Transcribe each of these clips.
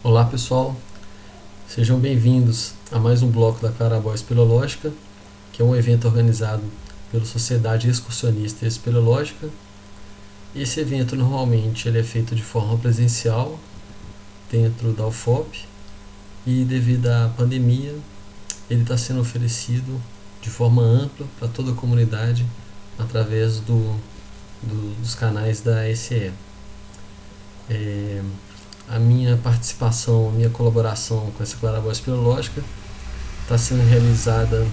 Olá pessoal, sejam bem-vindos a mais um bloco da Clarabóia Espeleológica, que é um evento organizado pela Sociedade Excursionista Espeleológica. Esse evento normalmente ele é feito de forma presencial dentro da UFOP e devido à pandemia ele está sendo oferecido de forma ampla para toda a comunidade através dos canais da SE. A minha participação, a minha colaboração com essa Clarabóia Espeleológica está sendo realizada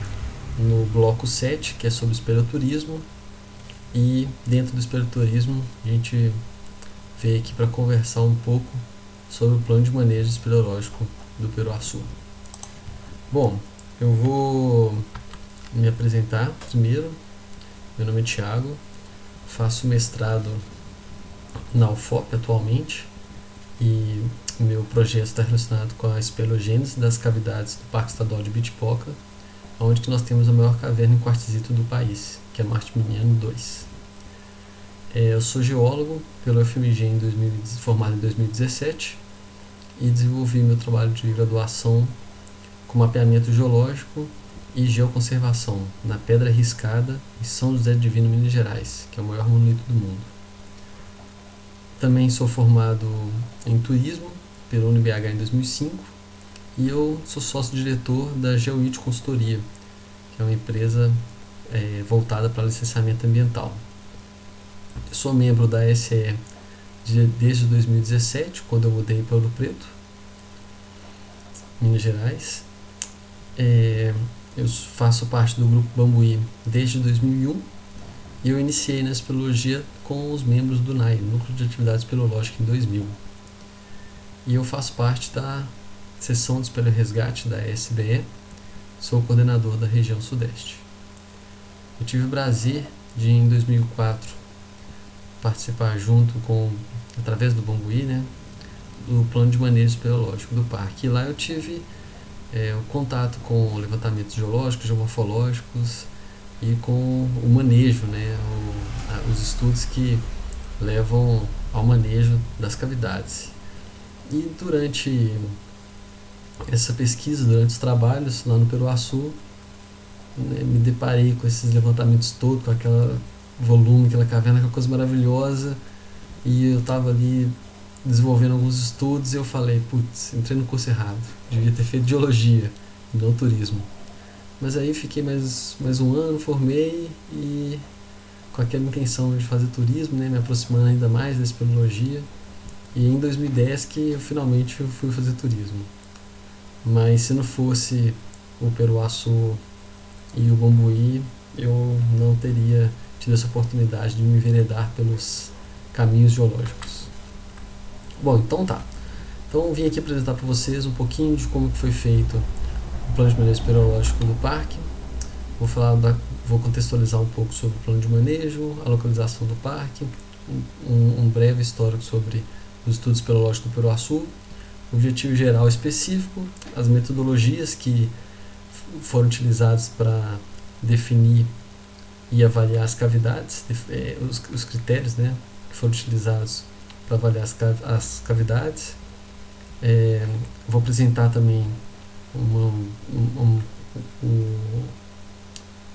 no bloco 7, que é sobre espeleoturismo, e dentro do espeleoturismo a gente veio aqui para conversar um pouco sobre o plano de manejo espeleológico do Peruaçu. Bom, eu vou me apresentar primeiro. Meu nome é Thiago, faço mestrado na UFOP atualmente e meu projeto está relacionado com a espeleogênese das cavidades do Parque Estadual de Ibitipoca, onde que nós temos a maior caverna em quartzito do país, que é Marte Miniano 2. Eu sou geólogo pelo UFMG formado em 2017 e desenvolvi meu trabalho de graduação com mapeamento geológico e geoconservação na Pedra Riscada em São José Divino, Minas Gerais, que é o maior monolito do mundo. Também sou formado em turismo pela UniBH em 2005 e eu sou sócio-diretor da GeoIT Consultoria, que é uma empresa voltada para licenciamento ambiental. Eu sou membro da SE desde 2017, quando eu mudei para Ouro Preto, Minas Gerais. Eu faço parte do Grupo Bambuí desde 2001 e eu iniciei na espeleologia com os membros do NAI, Núcleo de Atividade Espeleológica, em 2000. E eu faço parte da seção de espeleorresgate da SBE, sou coordenador da região Sudeste. Eu tive o prazer de, em 2004, participar através do Bambuí, do plano de manejo espeleológico do parque. E lá eu tive o contato com levantamentos geológicos, geomorfológicos e com o manejo, os estudos que levam ao manejo das cavidades. E durante essa pesquisa, durante os trabalhos lá no Peruaçu, me deparei com esses levantamentos todos, com aquele volume, aquela caverna, aquela coisa maravilhosa, e eu estava ali desenvolvendo alguns estudos e eu falei, putz, entrei no curso errado, devia ter feito geologia e não turismo. Mas aí fiquei mais um ano, formei e com aquela intenção de fazer turismo, me aproximando ainda mais da espeleologia. E em 2010 que eu finalmente fui fazer turismo. Mas se não fosse o Peruaçu e o Bambuí, eu não teria tido essa oportunidade de me enveredar pelos caminhos geológicos. Bom, então tá. Então eu vim aqui apresentar para vocês um pouquinho de como foi feito o plano de manejo espeleológico do parque. Vou contextualizar um pouco sobre o plano de manejo, a localização do parque, um breve histórico sobre os estudos espeleológicos do Peruaçu, o objetivo geral específico, as metodologias que foram utilizadas para definir e avaliar as cavidades, os critérios que foram utilizados para avaliar as cavidades. Vou apresentar também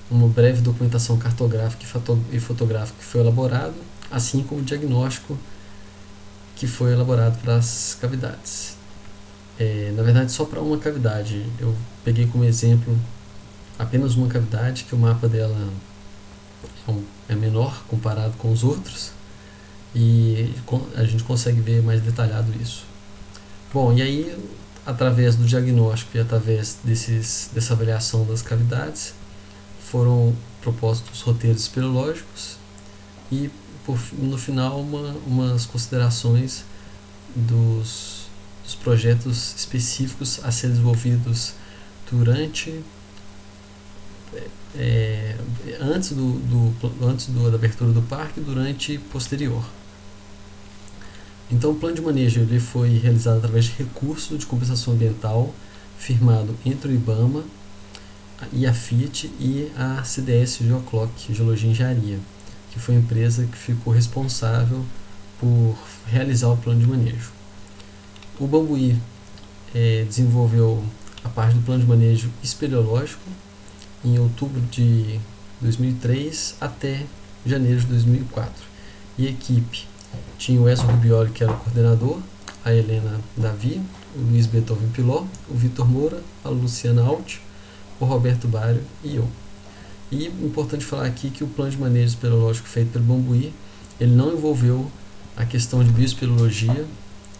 uma breve documentação cartográfica e fotográfica que foi elaborado, assim como o diagnóstico que foi elaborado para as cavidades. Na verdade, só para uma cavidade. Eu peguei como exemplo apenas uma cavidade, que o mapa dela é menor comparado com os outros, e a gente consegue ver mais detalhado isso. Bom, e aí, através do diagnóstico e através dessa avaliação das cavidades, foram propostos roteiros espeleológicos e, no final, umas considerações dos projetos específicos a ser desenvolvidos antes da abertura do parque, durante e posterior. Então, o plano de manejo ele foi realizado através de recurso de compensação ambiental firmado entre o IBAMA e a Fiat e a CDS Geoclock, Geologia e Engenharia, que foi a empresa que ficou responsável por realizar o plano de manejo. O Bambuí desenvolveu a parte do plano de manejo espeleológico em outubro de 2003 até janeiro de 2004. E a equipe tinha o Ezio Rubioli, que era o coordenador, a Helena Davi, o Luiz Beethoven Piló, o Vitor Moura, a Luciana Alt, o Roberto Bário e eu. E importante falar aqui que o plano de manejo espeleológico feito pelo Bambuí, ele não envolveu a questão de bioespeleologia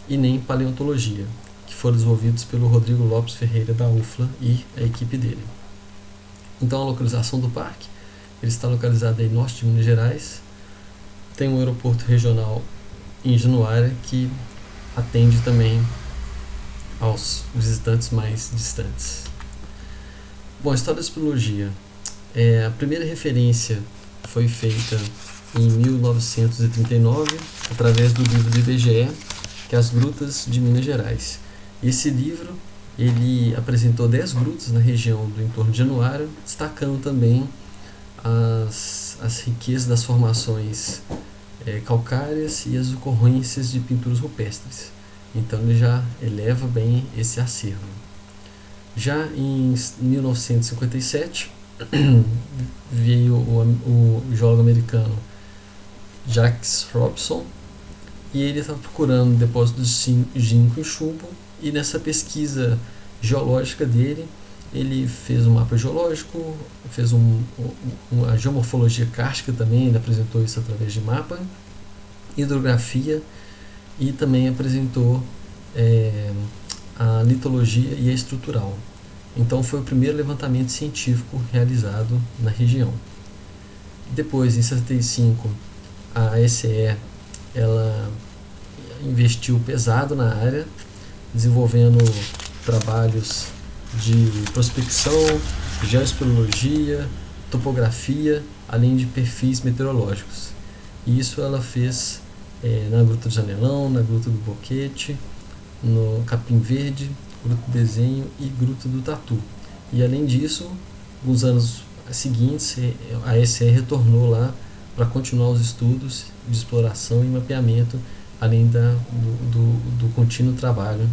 e nem paleontologia, que foram desenvolvidos pelo Rodrigo Lopes Ferreira da UFLA e a equipe dele. Então a localização do parque, ele está localizado em norte de Minas Gerais, tem um aeroporto regional em Januária que atende também aos visitantes mais distantes. Bom, a história da espeleologia. A primeira referência foi feita em 1939 através do livro do IBGE, que é As Grutas de Minas Gerais. Esse livro ele apresentou 10 grutas na região do entorno de Januária, destacando também as riquezas das formações calcárias e as ocorrências de pinturas rupestres. Então ele já eleva bem esse acervo. Já em 1957 veio o geólogo americano Jacques Robson, e ele estava procurando depósitos de zinco e chumbo, e nessa pesquisa geológica dele ele fez um mapa geológico, fez uma geomorfologia kárstica também, ele apresentou isso através de mapa, hidrografia, e também apresentou a litologia e a estrutural. Então foi o primeiro levantamento científico realizado na região. Depois, em 75, a SE ela investiu pesado na área, desenvolvendo trabalhos de prospecção, geoespeleologia, topografia, além de perfis meteorológicos. E isso ela fez na Gruta do Janelão, na Gruta do Boquete, no Capim Verde, Gruta do Desenho e Gruta do Tatu. E além disso, nos anos seguintes, a SE retornou lá para continuar os estudos de exploração e mapeamento, além do contínuo trabalho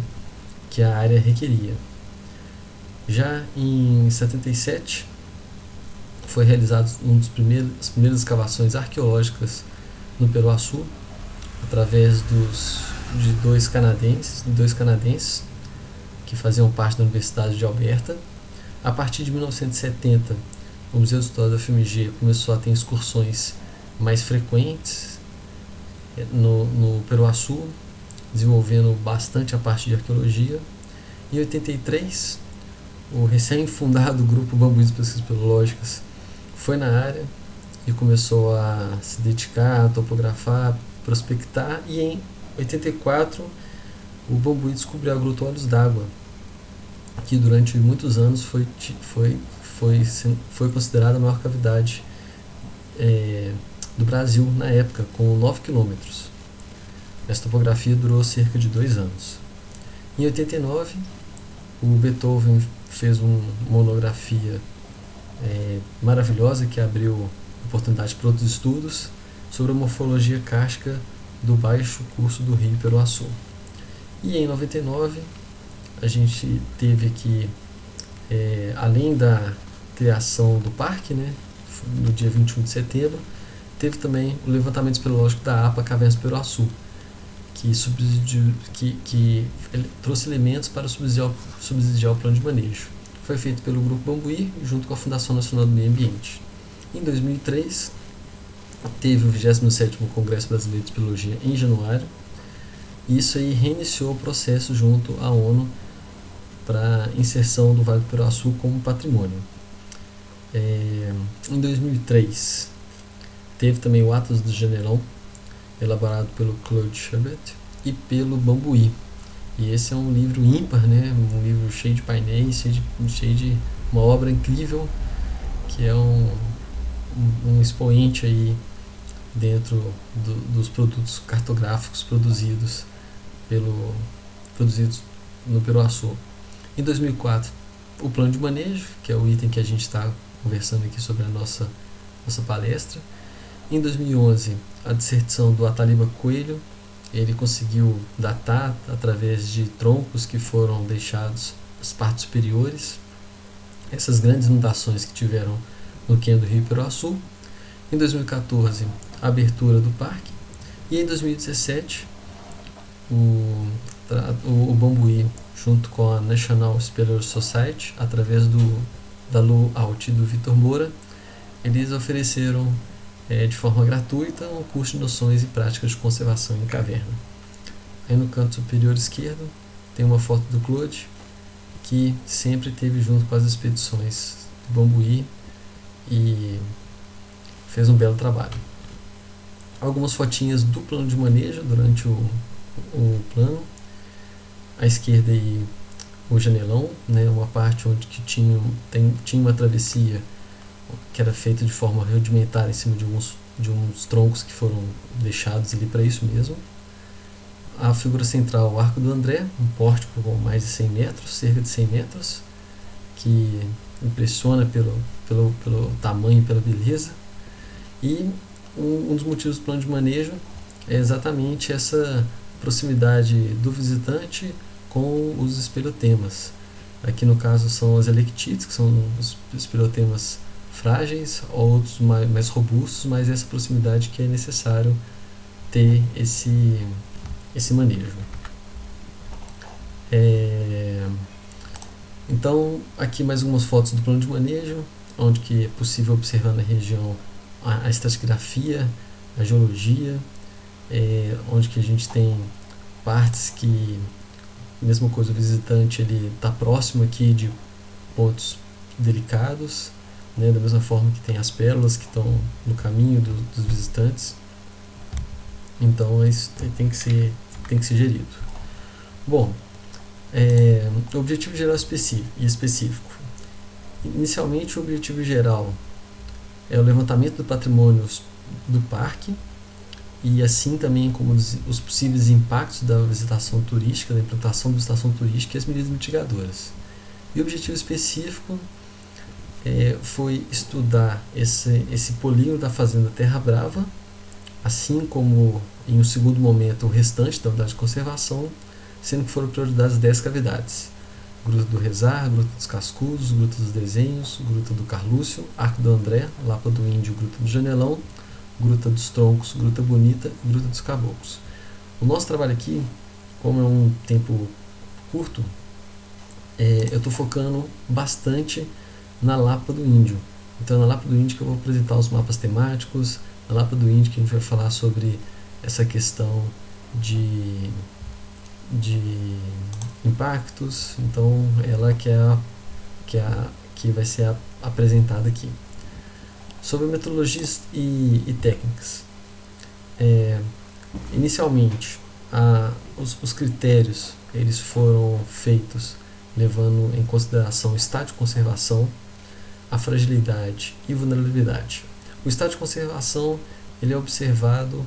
que a área requeria. Já em 77, foi realizado as primeiras escavações arqueológicas no Peruaçu, através de dois canadenses que faziam parte da Universidade de Alberta. A partir de 1970, o Museu de História da UFMG começou a ter excursões mais frequentes no Peruaçu, desenvolvendo bastante a parte de arqueologia. Em 83, o recém-fundado Grupo Bambuí de Pesquisas Espeleológicas foi na área e começou a se dedicar a topografar, prospectar, e em 84 o Bambuí descobriu a Gruta Olhos d'Água, que durante muitos anos foi considerada a maior cavidade do Brasil na época, com 9 quilômetros. Essa topografia durou cerca de 2 anos. Em 89, o Beethoven fez uma monografia maravilhosa que abriu oportunidade para outros estudos sobre a morfologia kárstica do baixo curso do rio Peruaçu. E em 99 a gente teve aqui, além da criação do parque, né, no dia 21 de setembro, teve também o levantamento espeleológico da APA Cavernas do Peruaçu, que trouxe elementos para subsidiar o plano de manejo. Foi feito pelo Grupo Bambuí, junto com a Fundação Nacional do Meio Ambiente. Em 2003, teve o 27º Congresso Brasileiro de Espeleologia em Januário, e isso aí reiniciou o processo junto à ONU para inserção do Vale do Peruaçu como patrimônio. Em 2003, teve também o Atlas do Janelão, elaborado pelo Claude Schubert e pelo Bambuí. E esse é um livro ímpar, né? Um livro cheio de painéis, cheio de uma obra incrível, que é um expoente aí dentro dos produtos cartográficos produzidos no Peruaçu. Em 2004, o plano de manejo, que é o item que a gente está conversando aqui sobre a nossa palestra. Em 2011, a dissertação do Ataliba Coelho ele conseguiu datar através de troncos que foram deixados nas partes superiores, essas grandes inundações que tiveram no cânion do Rio Iperoçu. Em 2014, a abertura do parque, e em 2017 o Bambuí, junto com a National Speller Society, através da Lu Alt e do Vitor Moura, eles ofereceram de forma gratuita um curso de noções e práticas de conservação em caverna. Aí no canto superior esquerdo tem uma foto do Claude, que sempre esteve junto com as expedições do Bambuí e fez um belo trabalho. Algumas fotinhas do plano de manejo durante o plano. À esquerda aí o janelão, né, uma parte onde que tinha uma travessia que era feita de forma rudimentar em cima de uns troncos que foram deixados ali para isso mesmo. A figura central, o Arco do André, um pórtico com mais de 100 metros, cerca de 100 metros, que impressiona pelo tamanho e pela beleza. E um dos motivos do plano de manejo é exatamente essa proximidade do visitante com os espeleotemas. Aqui no caso são as electites, que são os espeleotemas frágeis, outros mais robustos, mas essa proximidade que é necessário ter esse manejo. Então, aqui mais algumas fotos do plano de manejo, onde que é possível observar na região a estratigrafia, a geologia, onde que a gente tem partes que, mesma coisa, o visitante ele está próximo aqui de pontos delicados, né, da mesma forma que tem as pérolas que estão no caminho dos visitantes. Então isso tem que ser gerido. Bom, o objetivo geral específico. Inicialmente, o objetivo geral é o levantamento do patrimônio do parque, e assim também como os possíveis impactos da visitação turística, da implantação da visitação turística e as medidas mitigadoras. E o objetivo específico foi estudar esse polígono da Fazenda Terra Brava, assim como, em um segundo momento, o restante da unidade de conservação, sendo que foram priorizadas 10 cavidades: Gruta do Rezar, Gruta dos Cascudos, Gruta dos Desenhos, Gruta do Carlúcio, Arco do André, Lapa do Índio, Gruta do Janelão, Gruta dos Troncos, Gruta Bonita e Gruta dos Caboclos. O nosso trabalho aqui, como é um tempo curto, eu estou focando bastante na Lapa do Índio. Então, na Lapa do Índio que eu vou apresentar os mapas temáticos, na Lapa do Índio que a gente vai falar sobre essa questão de impactos. Então, ela que vai ser apresentada aqui. Sobre metodologias e técnicas. Inicialmente, os critérios eles foram feitos levando em consideração o estado de conservação, a fragilidade e vulnerabilidade. O estado de conservação ele é observado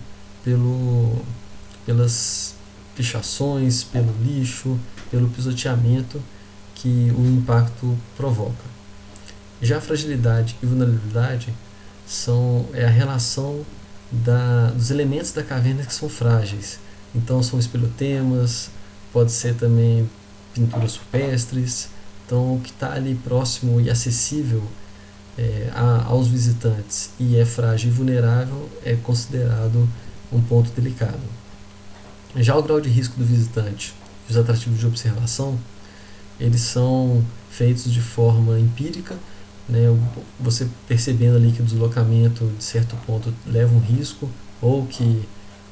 pelas pichações, pelo lixo, pelo pisoteamento que o impacto provoca. Já a fragilidade e vulnerabilidade é a relação dos elementos da caverna que são frágeis. Então são espeleotemas, pode ser também pinturas rupestres. Então o que está ali próximo e acessível aos visitantes e é frágil e vulnerável é considerado um ponto delicado. Já o grau de risco do visitante e os atrativos de observação, eles são feitos de forma empírica, né? Você percebendo ali que o deslocamento de certo ponto leva um risco, ou que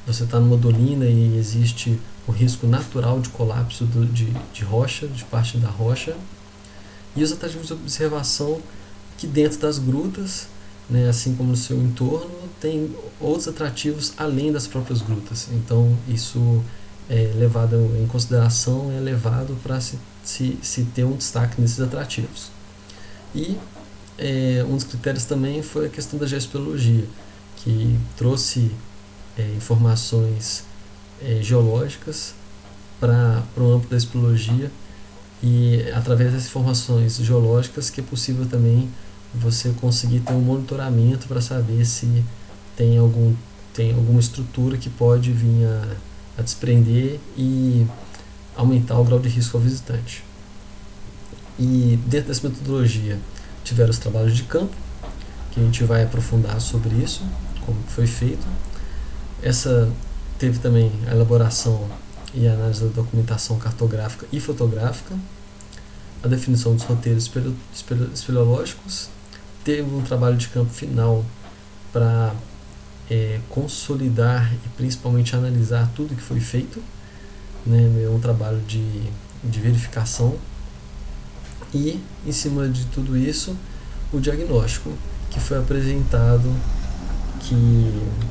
você está numa dolina e existe o risco natural de colapso de rocha, de parte da rocha. E os atrativos de observação, que dentro das grutas, né, assim como no seu entorno, tem outros atrativos além das próprias grutas. Então isso é levado em consideração, é levado para se ter um destaque nesses atrativos. E um dos critérios também foi a questão da geospeleologia, que trouxe informações geológicas para o âmbito da espeleologia, e através das informações geológicas que é possível também você conseguir ter um monitoramento para saber se tem alguma estrutura que pode vir a desprender e aumentar o grau de risco ao visitante. E dentro dessa metodologia tiveram os trabalhos de campo, que a gente vai aprofundar sobre isso, como foi feito. Essa teve também a elaboração e a análise da documentação cartográfica e fotográfica, a definição dos roteiros espeleológicos, teve um trabalho de campo final para consolidar e principalmente analisar tudo que foi feito, né, um trabalho de verificação, e em cima de tudo isso o diagnóstico que foi apresentado, que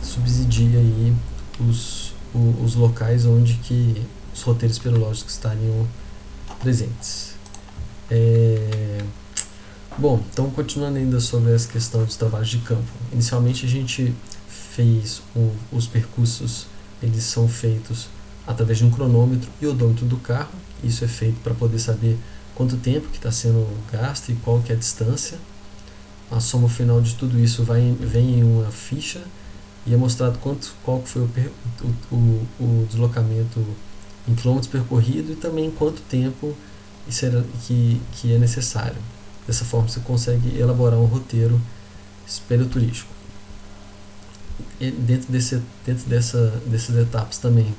subsidia aí os locais onde que os roteiros espeleológicos estariam presentes. Bom, então continuando ainda sobre essa questão dos trabalhos de campo. Inicialmente a gente fez os percursos, eles são feitos através de um cronômetro e odômetro do carro. Isso é feito para poder saber quanto tempo que está sendo gasto e qual que é a distância. A soma final de tudo isso vem em uma ficha e é mostrado qual foi o deslocamento em quilômetros percorridos e também quanto tempo que é necessário. Dessa forma você consegue elaborar um roteiro espeleoturístico. E dentro dessas etapas também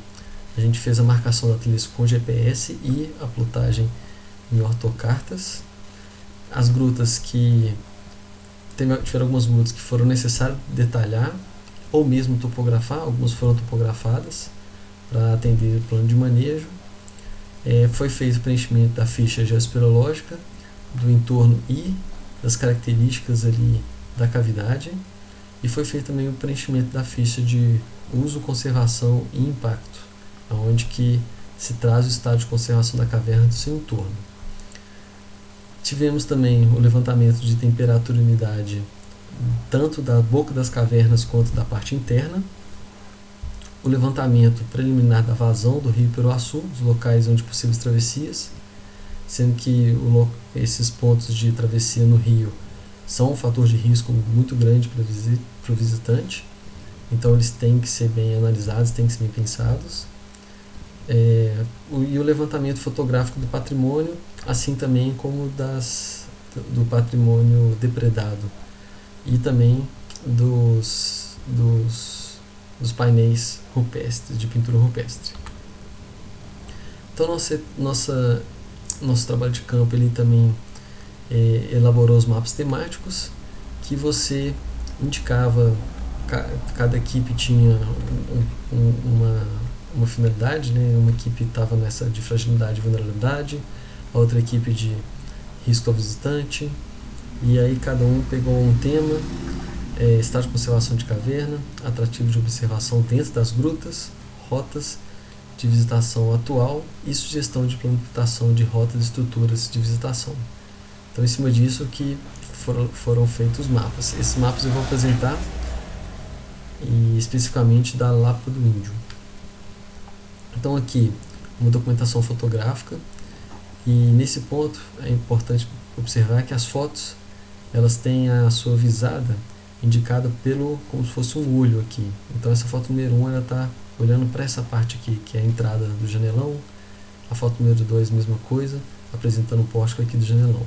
a gente fez a marcação da trilha com GPS e a plotagem em ortocartas. As grutas tiveram algumas grutas que foram necessárias detalhar ou mesmo topografar, algumas foram topografadas para atender o plano de manejo. Foi feito o preenchimento da ficha geoespeleológica, do entorno e das características ali da cavidade, e foi feito também o preenchimento da ficha de uso, conservação e impacto, onde que se traz o estado de conservação da caverna do seu entorno. Tivemos também o levantamento de temperatura e umidade tanto da boca das cavernas quanto da parte interna, o levantamento preliminar da vazão do rio Iperuaçu, os locais onde possíveis travessias, sendo que esses pontos de travessia no rio são um fator de risco muito grande para o visitante, então eles têm que ser bem analisados, têm que ser bem pensados. E o levantamento fotográfico do patrimônio, assim também como do patrimônio depredado e também dos painéis rupestres, de pintura rupestre. Então nosso trabalho de campo ele também elaborou os mapas temáticos, que você indicava, cada equipe tinha uma finalidade, né? Uma equipe estava nessa de fragilidade e vulnerabilidade, a outra equipe de risco ao visitante, e aí cada um pegou um tema, estado de conservação de caverna, atrativo de observação dentro das grutas, rotas de visitação atual e sugestão de implementação de rotas e estruturas de visitação. Então, em cima disso que foram feitos os mapas. Esses mapas eu vou apresentar e especificamente da Lapa do Índio. Então aqui uma documentação fotográfica, e nesse ponto é importante observar que as fotos elas têm a sua visada indicada como se fosse um olho aqui. Então essa foto número 1 ela está olhando para essa parte aqui, que é a entrada do janelão. A foto número 2 mesma coisa, apresentando o pórtico aqui do janelão.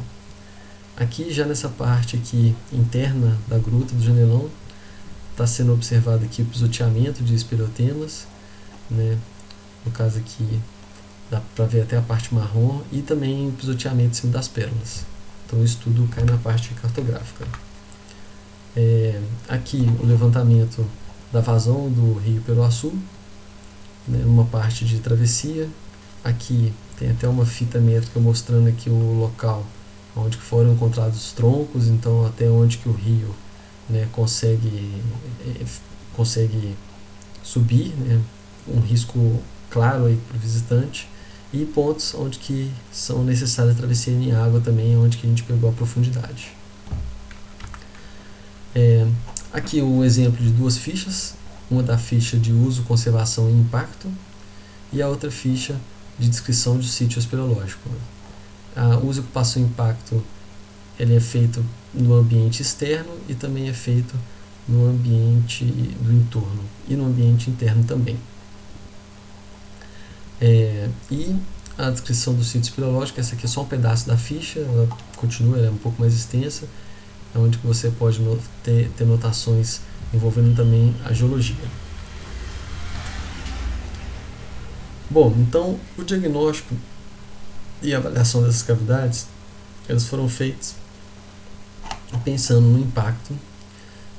Aqui já nessa parte aqui interna da gruta do janelão está sendo observado aqui o pisoteamento de espeleotemas, né? No caso aqui dá para ver até a parte marrom, e também o pisoteamento em cima das pérolas. Então isso tudo cai na parte cartográfica. Aqui o levantamento da vazão do rio Iperuaçu, né, uma parte de travessia. Aqui tem até uma fita métrica mostrando aqui o local onde foram encontrados os troncos, então até onde que o rio, né, consegue subir, né, um risco claro aí para o visitante, e pontos onde que são necessárias travessia em água também, onde que a gente pegou a profundidade. Aqui o exemplo de duas fichas, uma da ficha de uso, conservação e impacto, e a outra ficha de descrição do sítio espeleológico. A uso, ocupação e impacto ele é feito no ambiente externo e também é feito no ambiente do entorno e no ambiente interno também. E a descrição do sítio espeleológico, essa aqui é só um pedaço da ficha, ela continua, ela é um pouco mais extensa, onde você pode ter notações envolvendo também a geologia. Bom, então o diagnóstico e a avaliação dessas cavidades, elas foram feitas pensando no impacto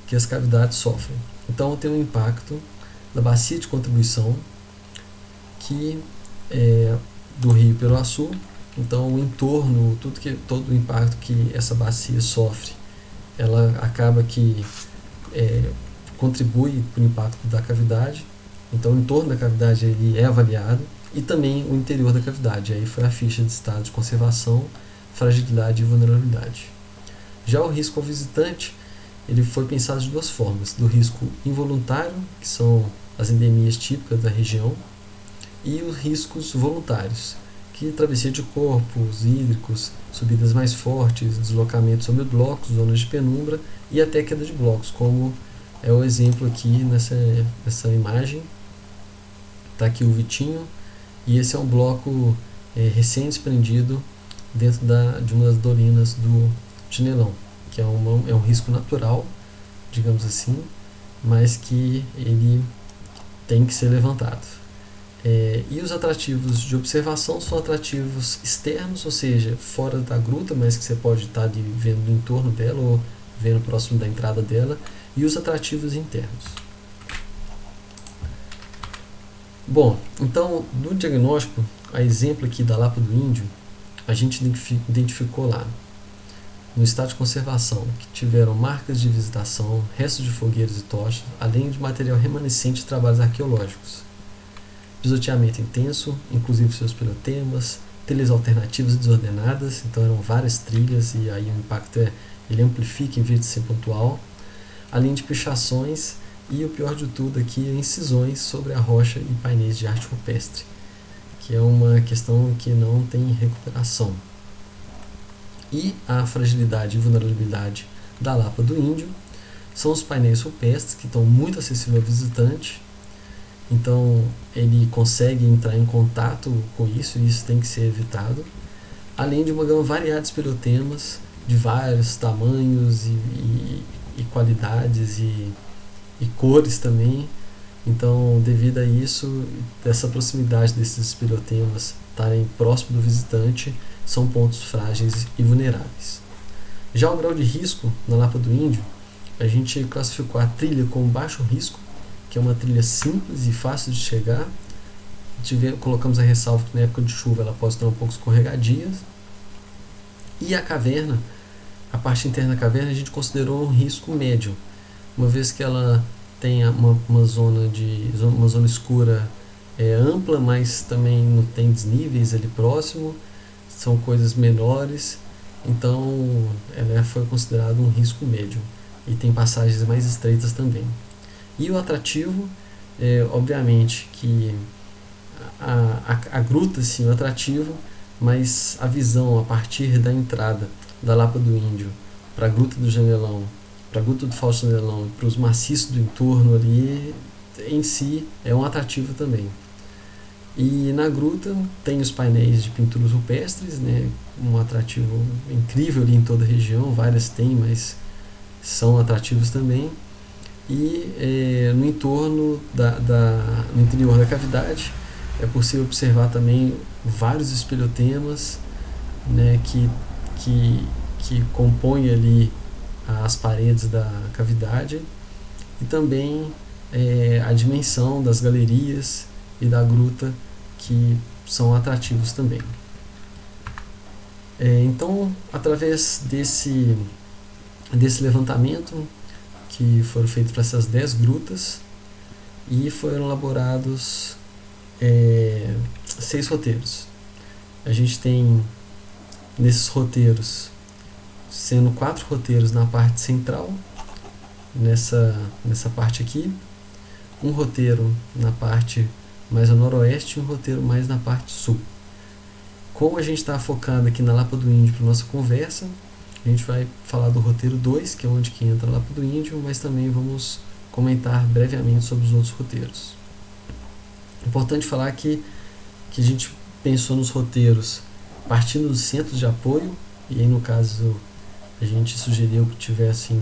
que as cavidades sofrem. Então tem um impacto da bacia de contribuição que é do rio Peruaçu. Então o entorno, todo o impacto que essa bacia sofre, ela acaba que contribui para o impacto da cavidade. Então o entorno da cavidade ele é avaliado e também o interior da cavidade. Aí foi a ficha de estado de conservação, fragilidade e vulnerabilidade. Já o risco ao visitante, ele foi pensado de duas formas: do risco involuntário, que são as endemias típicas da região, e os riscos voluntários, que travessia de corpos hídricos, subidas mais fortes, deslocamento sobre blocos, zonas de penumbra e até queda de blocos, como é o exemplo aqui nessa imagem. Está aqui o Vitinho, e esse é um bloco recém-desprendido dentro de uma das dolinas do Chinelão, que é um risco natural, digamos assim, mas que ele tem que ser levantado. E os atrativos de observação são atrativos externos, ou seja, fora da gruta, mas que você pode estar ali vendo no entorno dela ou vendo próximo da entrada dela, e os atrativos internos. Bom, então no diagnóstico, a exemplo aqui da Lapa do Índio, a gente identificou lá no estado de conservação que tiveram marcas de visitação, restos de fogueiras e tochas, além de material remanescente de trabalhos arqueológicos. Pisoteamento intenso, inclusive seus pelotemas, trilhas alternativas e desordenadas, então eram várias trilhas e aí o impacto ele amplifica em vez de ser pontual, além de pichações e o pior de tudo aqui, incisões sobre a rocha e painéis de arte rupestre, que é uma questão que não tem recuperação. E a fragilidade e vulnerabilidade da Lapa do Índio são os painéis rupestres, que estão muito acessíveis ao visitante, então ele consegue entrar em contato com isso e isso tem que ser evitado, além de uma gama variada de espeleotemas de vários tamanhos e qualidades e cores também. Então, devido a isso, dessa proximidade desses espeleotemas estarem próximo do visitante, são pontos frágeis e vulneráveis. Já o grau de risco na Lapa do Índio, a gente classificou a trilha como baixo risco, que é uma trilha simples e fácil de chegar. Colocamos a ressalva que na época de chuva ela pode estar um pouco escorregadia. E a caverna, a parte interna da caverna, a gente considerou um risco médio, uma vez que ela tem uma zona escura ampla, mas também não tem desníveis ali próximo, são coisas menores, então ela foi considerada um risco médio e tem passagens mais estreitas também. E o atrativo, obviamente que a gruta sim, o atrativo, mas a visão a partir da entrada da Lapa do Índio para a Gruta do Janelão, para a Gruta do Falso Janelão, para os maciços do entorno ali, em si é um atrativo também. E na gruta tem os painéis de pinturas rupestres, né, um atrativo incrível ali em toda a região, várias tem, mas são atrativos também. E no entorno, no interior da cavidade, é possível observar também vários espeleotemas, né, que compõem ali as paredes da cavidade, e também a dimensão das galerias e da gruta, que são atrativos também. Então, através desse levantamento, que foram feitos para essas 10 grutas, e foram elaborados 6 roteiros. A gente tem nesses roteiros, sendo 4 roteiros na parte central, nessa parte aqui, um roteiro na parte mais a noroeste e um roteiro mais na parte sul. Como a gente está focando aqui na Lapa do Índio para nossa conversa, a gente vai falar do roteiro 2, que é onde que entra a Lapa do Índio, mas também vamos comentar brevemente sobre os outros roteiros. Importante falar que que a gente pensou nos roteiros partindo dos centros de apoio, e aí no caso a gente sugeriu que tivessem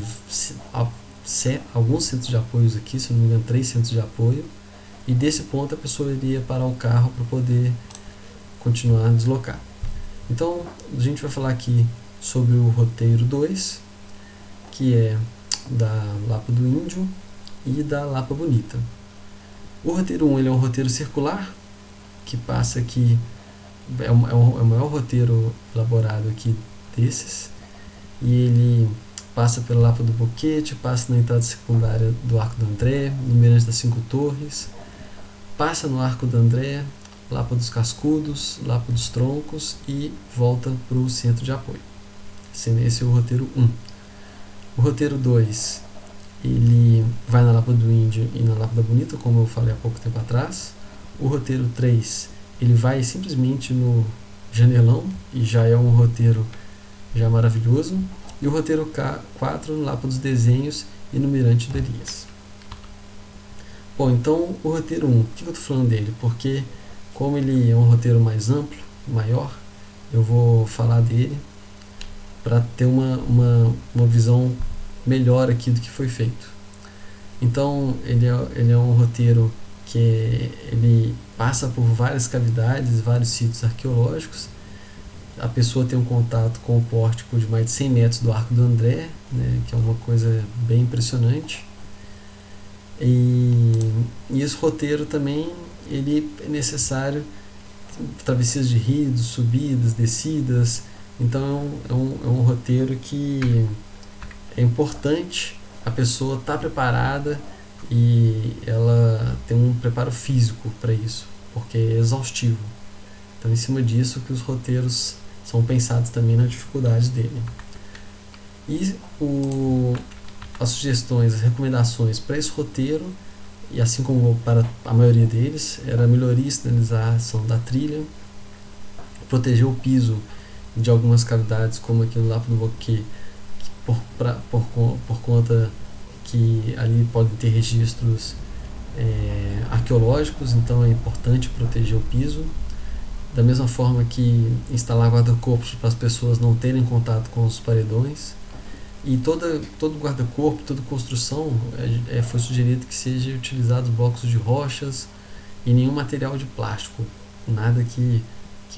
alguns centros de apoio aqui, se não me engano 3 centros de apoio, e desse ponto a pessoa iria parar o carro para poder continuar a deslocar. Então a gente vai falar aqui sobre o roteiro 2, que é da Lapa do Índio e da Lapa Bonita. O roteiro 1 ele é um roteiro circular, que passa aqui, é o maior roteiro elaborado aqui desses, e ele passa pela Lapa do Boquete, passa na entrada secundária do Arco do André, no Mirante das 5 Torres, passa no Arco do André, Lapa dos Cascudos, Lapa dos Troncos e volta para o centro de apoio. Esse é o roteiro 1. O roteiro 2 ele vai na Lapa do Índio e na Lapa da Bonita, como eu falei há pouco tempo atrás. O roteiro 3 ele vai simplesmente no Janelão, e já é um roteiro já maravilhoso. E o roteiro 4 no Lapa dos Desenhos e no Mirante do Elias. Bom, então o roteiro 1, por que eu estou falando dele? Porque como ele é um roteiro mais amplo, maior, eu vou falar dele para ter uma visão melhor aqui do que foi feito. Então ele é um roteiro que ele passa por várias cavidades, vários sítios arqueológicos. A pessoa tem um contato com o pórtico de mais de 100 metros do Arco do André, né, que é uma coisa bem impressionante. E esse roteiro também ele é necessário travessias de rios, subidas, descidas. Então é um roteiro que é importante a pessoa estar preparada e ela tem um preparo físico para isso, porque é exaustivo. Então, em cima disso que os roteiros são pensados também nas dificuldades dele. E as sugestões, as recomendações para esse roteiro, e assim como para a maioria deles, era melhoria e sinalização da trilha, proteger o piso de algumas cavidades, como aqui no Lapa do Boquete, por conta que ali podem ter registros arqueológicos, então é importante proteger o piso. Da mesma forma que instalar guarda-corpos para as pessoas não terem contato com os paredões. E todo guarda-corpo, toda construção, foi sugerido que seja utilizados blocos de rochas e nenhum material de plástico. Nada que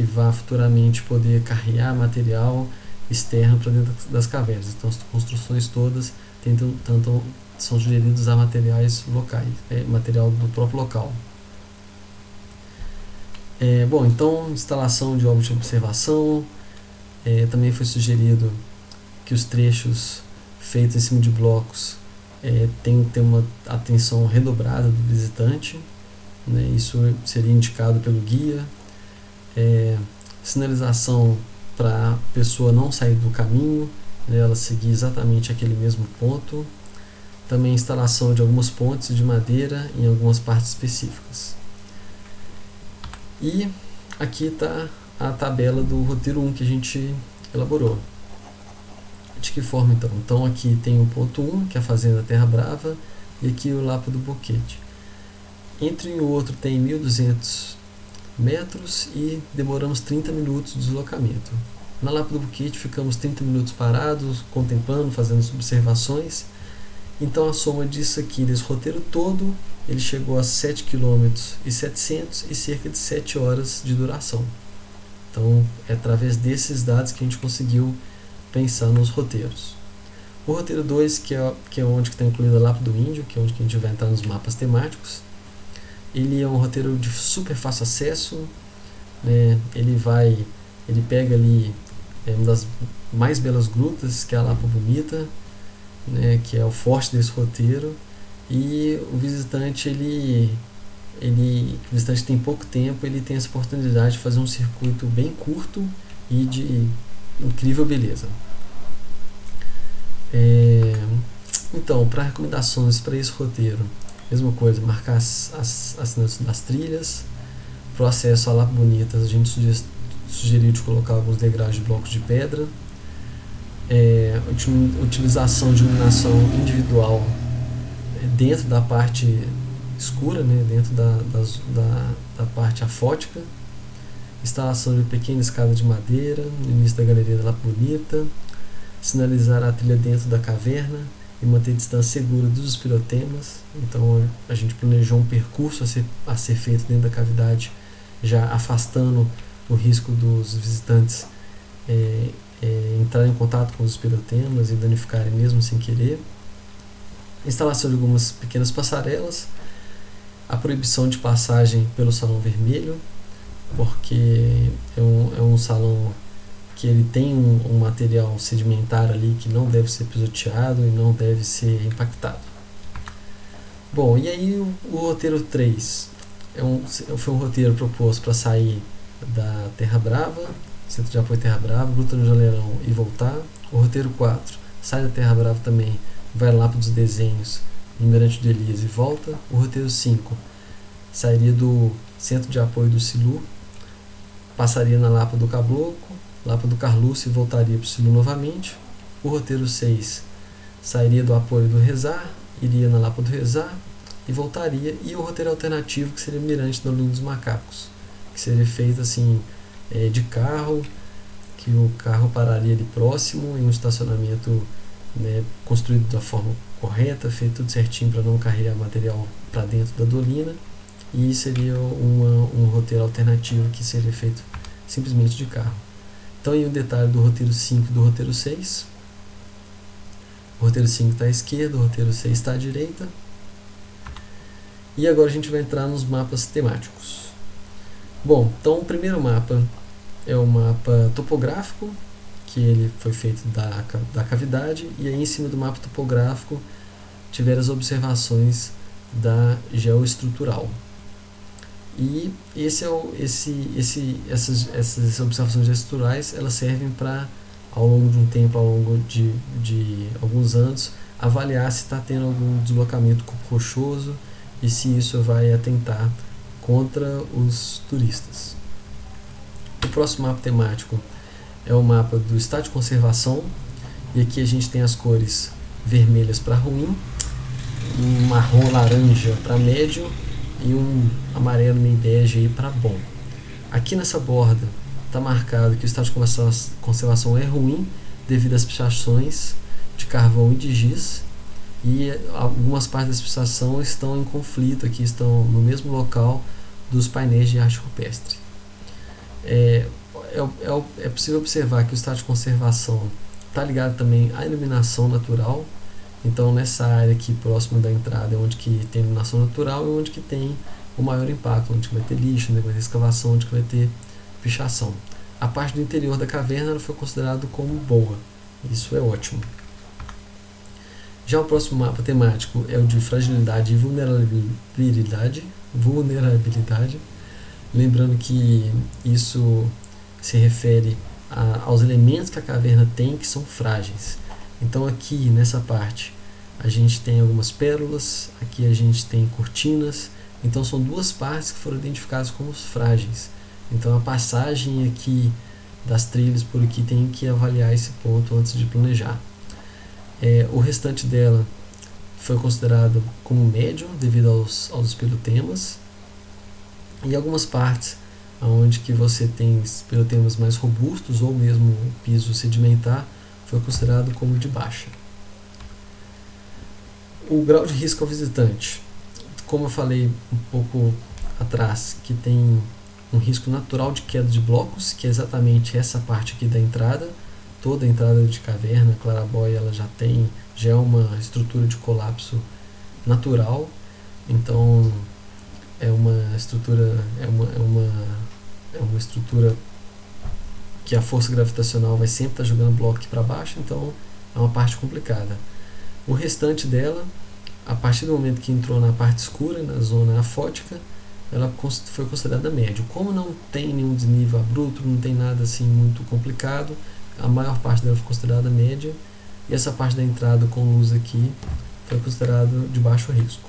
vá futuramente poder carregar material externo para dentro das cavernas. Então as construções todas são sugeridas a materiais locais, material do próprio local. Bom, então instalação de obras de observação, também foi sugerido que os trechos feitos em cima de blocos tem que ter uma atenção redobrada do visitante, né? Isso seria indicado pelo guia. Sinalização para a pessoa não sair do caminho, né? Ela seguir exatamente aquele mesmo ponto. Também instalação de algumas pontes de madeira em algumas partes específicas. E aqui está a tabela do roteiro 1 que a gente elaborou. De que forma então? Então aqui tem o ponto 1, que é a Fazenda Terra Brava, e aqui o Lapa do Boquete. Entre um e o outro tem 1.200 metros e demoramos 30 minutos de deslocamento. Na Lapa do Boquete ficamos 30 minutos parados, contemplando, fazendo observações. Então a soma disso aqui, desse roteiro todo, ele chegou a 7 km e 700 e cerca de 7 horas de duração. Então é através desses dados que a gente conseguiu pensar nos roteiros. O roteiro 2, que é onde está incluída a Lapa do Índio, que é onde que a gente vai entrar nos mapas temáticos, ele é um roteiro de super fácil acesso, né? Ele pega ali uma das mais belas grutas, que é a Lapa Bonita, né? Que é o forte desse roteiro, e o visitante o visitante tem pouco tempo, ele tem essa oportunidade de fazer um circuito bem curto e de incrível beleza. Então, para recomendações para esse roteiro, mesma coisa, marcar as assinantes das trilhas. Para o acesso à Lapa Bonita, a gente sugeriu de colocar alguns degraus de blocos de pedra. Utilização de iluminação individual dentro da parte escura, né, dentro da parte afótica, instalação de pequena escada de madeira no início da galeria da Lapa Bonita, sinalizar a trilha dentro da caverna e manter distância segura dos espirotemas. Então a gente planejou um percurso a ser feito dentro da cavidade, já afastando o risco dos visitantes entrarem em contato com os espirotemas e danificarem mesmo sem querer. Instalação de algumas pequenas passarelas, a proibição de passagem pelo Salão Vermelho, porque é um salão que ele tem um material sedimentar ali que não deve ser pisoteado e não deve ser impactado. Bom, e aí o roteiro 3 foi um roteiro proposto para sair da Terra Brava, Centro de Apoio Terra Brava, Gruta no Janeirão e voltar. O roteiro 4 sai da Terra Brava também, vai lá para os desenhos em Mirante de Elias e volta. O roteiro 5 sairia do Centro de Apoio do Silu, passaria na Lapa do Caboclo, Lapa do Carluço e voltaria para o Silu novamente. O roteiro 6 sairia do apoio do Rezar, iria na Lapa do Rezar e voltaria. E o roteiro alternativo, que seria Mirante da Lula dos Macacos, que seria feito assim de carro, que o carro pararia ali próximo em um estacionamento construído da forma correta, feito tudo certinho para não carregar material para dentro da dolina. E seria um roteiro alternativo que seria feito simplesmente de carro. Então, aí um detalhe do roteiro 5 e do roteiro 6. O roteiro 5 está à esquerda, o roteiro 6 está à direita. E agora a gente vai entrar nos mapas temáticos. Bom, então o primeiro mapa é o mapa topográfico, que ele foi feito da cavidade, e aí em cima do mapa topográfico tiveram as observações da geoestrutural. E essas observações geoestruturais, elas servem para, ao longo de um tempo, ao longo de alguns anos, avaliar se está tendo algum deslocamento rochoso e se isso vai atentar contra os turistas. O próximo mapa temático é o mapa do estado de conservação, e aqui a gente tem as cores vermelhas para ruim, um marrom laranja para médio e um amarelo meio bege para bom. Aqui nessa borda está marcado que o estado de conservação é ruim devido às pichações de carvão e de giz, e algumas partes da pichação estão em conflito, aqui estão no mesmo local dos painéis de arte rupestre. É possível observar que o estado de conservação está ligado também à iluminação natural. Então nessa área aqui próxima da entrada é onde que tem iluminação natural e onde que tem o maior impacto, onde que vai ter lixo, onde vai ter escavação, onde que vai ter pichação. A parte do interior da caverna ela foi considerada como boa, isso é ótimo. Já o próximo mapa temático é o de fragilidade e vulnerabilidade, lembrando que isso se refere aos elementos que a caverna tem que são frágeis. Então aqui nessa parte a gente tem algumas pérolas, aqui a gente tem cortinas, então são duas partes que foram identificadas como frágeis. Então a passagem aqui das trilhas por aqui tem que avaliar esse ponto antes de planejar. O restante dela foi considerado como médio devido aos espirotemas, e algumas partes onde que você tem espirotemas mais robustos ou mesmo o piso sedimentar foi considerado como de baixa. O grau de risco ao visitante, como eu falei um pouco atrás, que tem um risco natural de queda de blocos, que é exatamente essa parte aqui da entrada. Toda a entrada de caverna, clarabóia, ela já é uma estrutura de colapso natural, então é uma estrutura que a força gravitacional vai sempre estar jogando bloco aqui para baixo, então é uma parte complicada. O restante dela, a partir do momento que entrou na parte escura, na zona afótica, ela foi considerada médio. Como não tem nenhum desnível abrupto, não tem nada assim muito complicado, a maior parte dela foi considerada média, e essa parte da entrada com luz aqui foi considerada de baixo risco.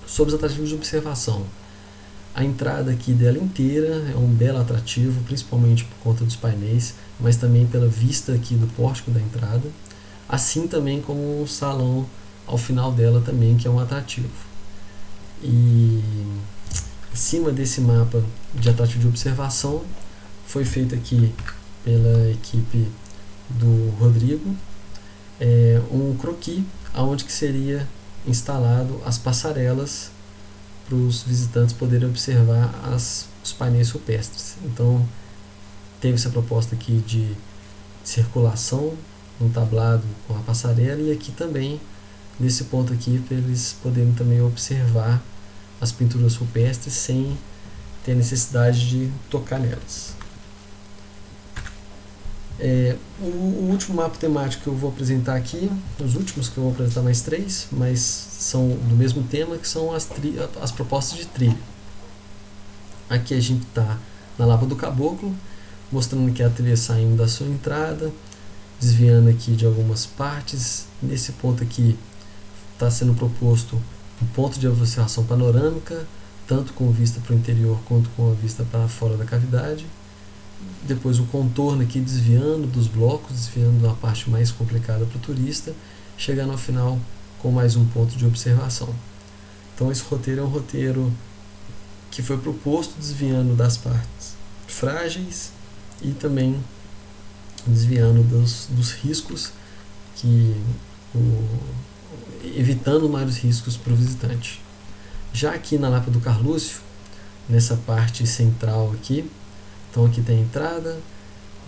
Sobre os atrativos de observação, a entrada aqui dela inteira é um belo atrativo, principalmente por conta dos painéis, mas também pela vista aqui do pórtico da entrada, assim também como o salão ao final dela também, que é um atrativo. E Em cima desse mapa de atrativo de observação, foi feito aqui pela equipe do Rodrigo um croquis onde que seria instalado as passarelas para os visitantes poderem observar os painéis rupestres. Então teve essa proposta aqui de circulação, um tablado com a passarela, e aqui também nesse ponto aqui para eles poderem também observar as pinturas rupestres sem ter necessidade de tocar nelas. O último mapa temático que eu vou apresentar aqui, os últimos que eu vou apresentar mais 3, mas são do mesmo tema, que são as propostas de trilha. Aqui a gente está na Lapa do Caboclo, mostrando que a trilha saindo da sua entrada, desviando aqui de algumas partes. Nesse ponto aqui está sendo proposto um ponto de observação panorâmica, tanto com vista para o interior quanto com a vista para fora da cavidade. Depois o contorno aqui desviando dos blocos, desviando da parte mais complicada para o turista, chegando ao final com mais um ponto de observação. Então esse roteiro é um roteiro que foi proposto desviando das partes frágeis e também desviando dos riscos, evitando maiores riscos para o visitante. Já aqui na Lapa do Carlúcio, nessa parte central aqui, então aqui tem a entrada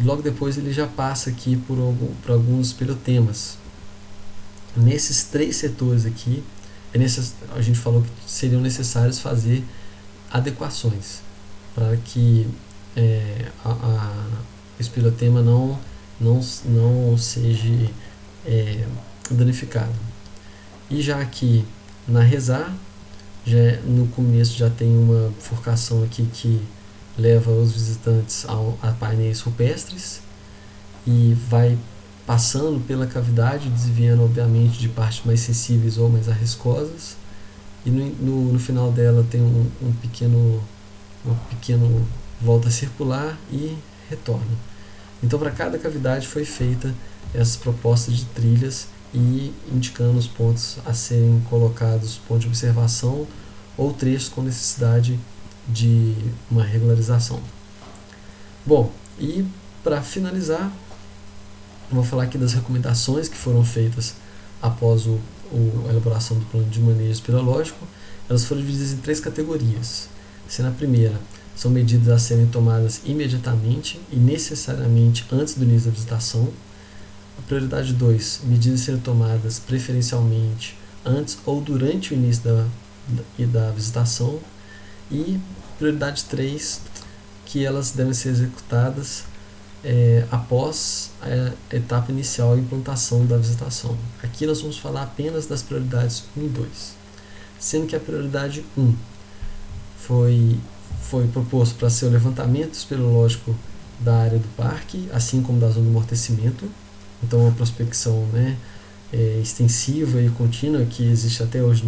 e logo depois ele já passa aqui por alguns espeleotemas. Nesses 3 setores aqui, a gente falou que seriam necessários fazer adequações para que o espeleotema não seja danificado. E já aqui na Rezar, no começo já tem uma bifurcação aqui que leva os visitantes a painéis rupestres e vai passando pela cavidade, desviando obviamente de partes mais sensíveis ou mais arriscosas, e no final dela tem uma pequena volta circular e retorna. Então para cada cavidade foi feita essas propostas de trilhas e indicando os pontos a serem colocados, pontos de observação ou trechos com necessidade de uma regularização. Bom, e para finalizar, vou falar aqui das recomendações que foram feitas após a elaboração do plano de manejo espeleológico. Elas foram divididas em 3 categorias, sendo a primeira, são medidas a serem tomadas imediatamente e necessariamente antes do início da visitação. A prioridade 2, medidas a serem tomadas preferencialmente antes ou durante o início da visitação. E prioridade 3, que elas devem ser executadas após a etapa inicial e implantação da visitação. Aqui nós vamos falar apenas das prioridades 1 e 2, sendo que a prioridade 1 foi proposto para ser o levantamento espeleológico da área do parque, assim como da zona do amortecimento. Então uma prospecção extensiva e contínua que existe até hoje,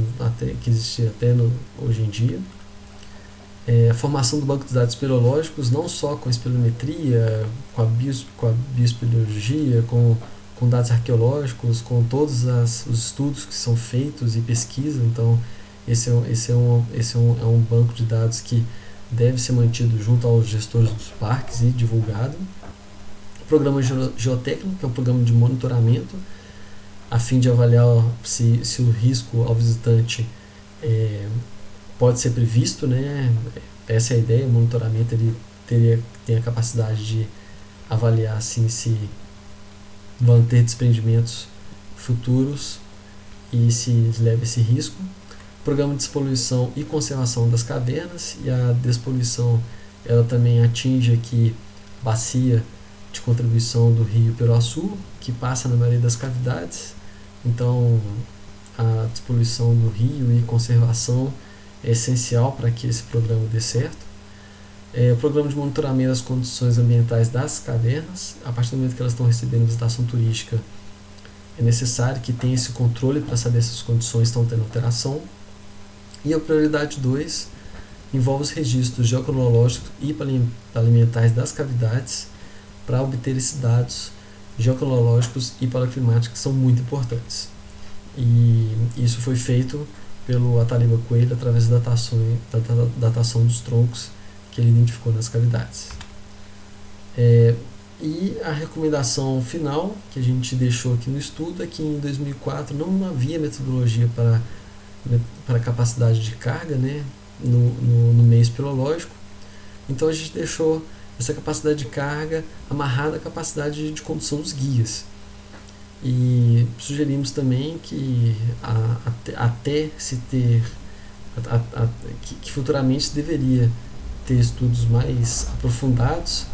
hoje em dia. A formação do banco de dados espeleológicos, não só com a espeleometria, com a bioespeleologia, com dados arqueológicos, com todos os estudos que são feitos e pesquisa. Então esse é um banco de dados que deve ser mantido junto aos gestores dos parques e divulgado. O programa geotécnico, que é um programa de monitoramento, a fim de avaliar se o risco ao visitante pode ser previsto, né? Essa é a ideia. O monitoramento ele tem a capacidade de avaliar assim, se vão ter desprendimentos futuros e se leva esse risco. Programa de despoluição e conservação das cavernas, e a despoluição ela também atinge aqui bacia de contribuição do rio Peruaçu, que passa na maioria das cavidades. Então a despoluição do rio e conservação é essencial para que esse programa dê certo. O programa de monitoramento das condições ambientais das cavernas, a partir do momento que elas estão recebendo visitação turística, é necessário que tenha esse controle para saber se as condições estão tendo alteração. E a prioridade 2 envolve os registros geocronológicos e paleoambientais das cavidades para obter esses dados geocronológicos e paleoclimáticos que são muito importantes. E isso foi feito pelo Ataliba Coelho através da datação dos troncos que ele identificou nas cavidades. E a recomendação final que a gente deixou aqui no estudo é que em 2004 não havia metodologia para capacidade de carga, né, no meio espeleológico. Então a gente deixou essa capacidade de carga amarrada à capacidade de condução dos guias. E sugerimos também que até se ter que futuramente se deveria ter estudos mais aprofundados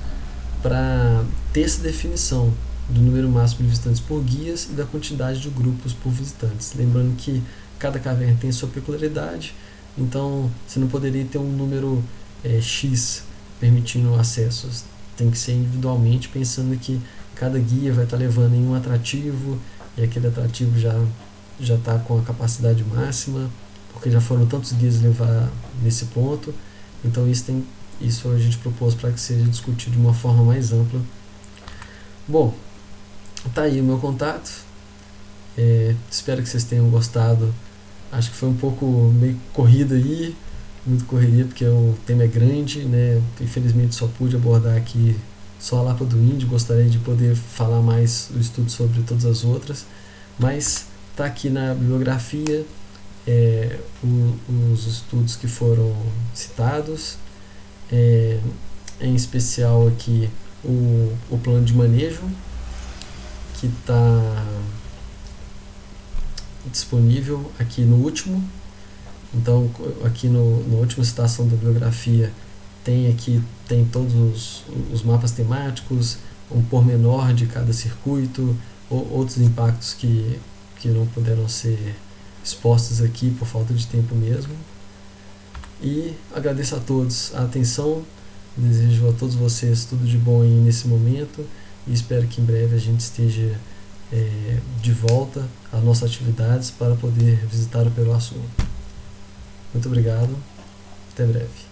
para ter essa definição do número máximo de visitantes por guias e da quantidade de grupos por visitantes. Lembrando que cada caverna tem a sua peculiaridade, então você não poderia ter um número X permitindo acessos. Tem que ser individualmente, pensando que cada guia vai estar levando em um atrativo e aquele atrativo já está com a capacidade máxima, porque já foram tantos guias levar nesse ponto. Então isso a gente propôs para que seja discutido de uma forma mais ampla. Bom, tá aí o meu contato. Espero que vocês tenham gostado. Acho que foi um pouco meio corrido aí, muito correria, porque o tema é grande, né? Infelizmente só pude abordar aqui só a Lapa do Índio. Gostaria de poder falar mais do estudo sobre todas as outras, mas tá aqui na bibliografia os estudos que foram citados, em especial aqui o plano de manejo, que está disponível aqui no último. Então, aqui na última citação da bibliografia tem todos os mapas temáticos, um pormenor de cada circuito, outros impactos que não puderam ser expostos aqui por falta de tempo mesmo. E agradeço a todos a atenção, desejo a todos vocês tudo de bom aí nesse momento e espero que em breve a gente esteja de volta às nossas atividades para poder visitar o Peruaçu. Muito obrigado, até breve.